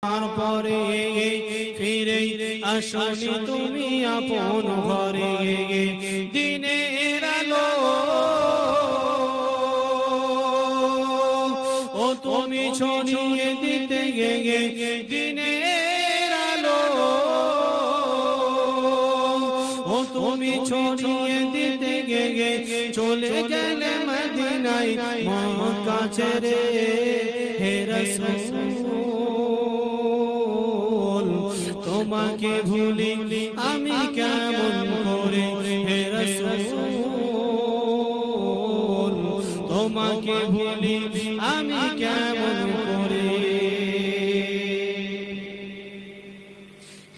পরে ফিরে আসনি তুমি আপন ঘরে দিনের আলো ও তুমি ছড়িয়ে দিতে গে দিনের আলো ও তুমি ছড়িয়ে দিতে গে চলে গেলে মদিনায় মক্কা ছেড়ে হে রাসূল তোমাকে ভুলি আমি কেমন করে হে রাসূল তোমাকে ভুলি আমি কেমন করে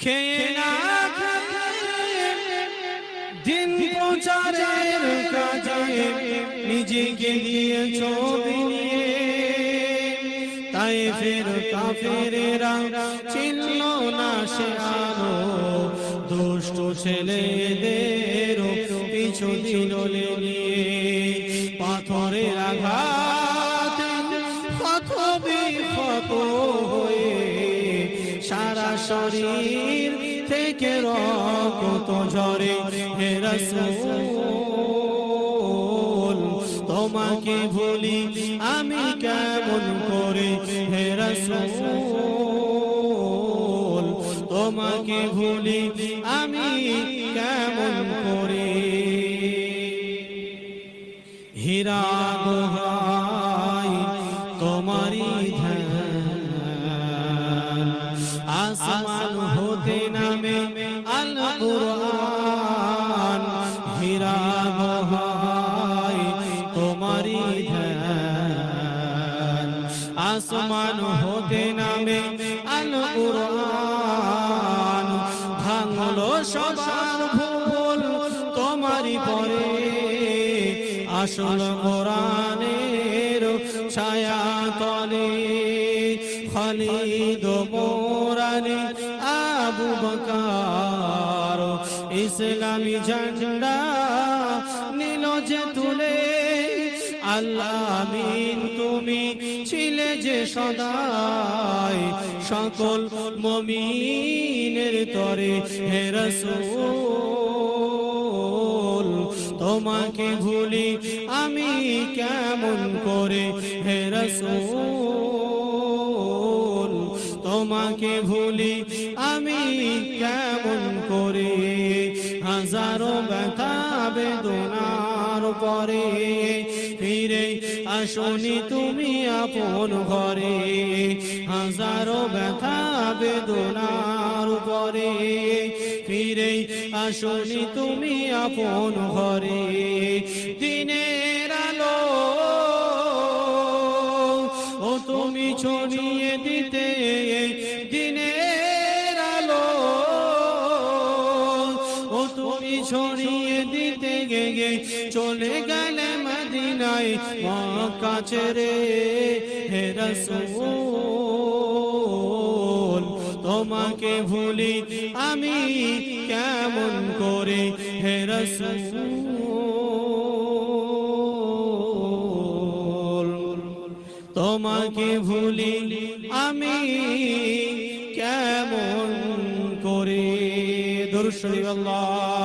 খেয়ে না দিন প্রচারের কাজে নিজেকে দিয়েছ বিলিয়ে তায়েফের কাফেরেরা চিনল না সে আলো দুষ্ট ছেলেদের পিছু দিল নিয়ে পাথরের আঘাতে ক্ষত বিক্ষত হয়ে সারা শরীর থেকে রক্ত ঝরে হে রাসূল তোমাকে ভুলি আমি কেমন করে হে রাসূল তোমাকে ভুলি আমি কেমন করে হীরা দোহাই তোমারি ধ্যান আসমান হতে নামে আল কুরআন হীরা দোহাই তোমারি ধ্যান আসমান হতে নামে আল কুরআন ভাঙলো সবার ভুল তোমারি পরে আসল কোরআনের ছায়া তলে খালিদ মোরানি আবু বকর ইসলামী ঝান্ডা নীল যে তুলে আল্লাহ আমিন তুমি ছিলে যে সদাই সকল মুমিনের তরে হে রাসূল তোমাকে ভুলি আমি কেমন করে হে রাসূল তোমাকে ভুলি আমি কেমন করে হাজারো ব্যথা বেদনার পরে ফিরে আসনি তুমি আপন ঘরে হাজারো ব্যথা বেদনার পরে ফিরে আসনি তুমি আপন ঘরে দিনের আলো ও তুমি ছড়িয়ে দিতে দিনের আলো ও তুমি ছড়িয়ে দিতে গে চলে গেলে মদিনায় মক্কা ছেড়ে হে রাসূল তোমাকে ভুলি আমি কেমন করে হে রাসূল তোমাকে ভুলি আমি কেমন করে দুরূদ শরীফ আল্লাহ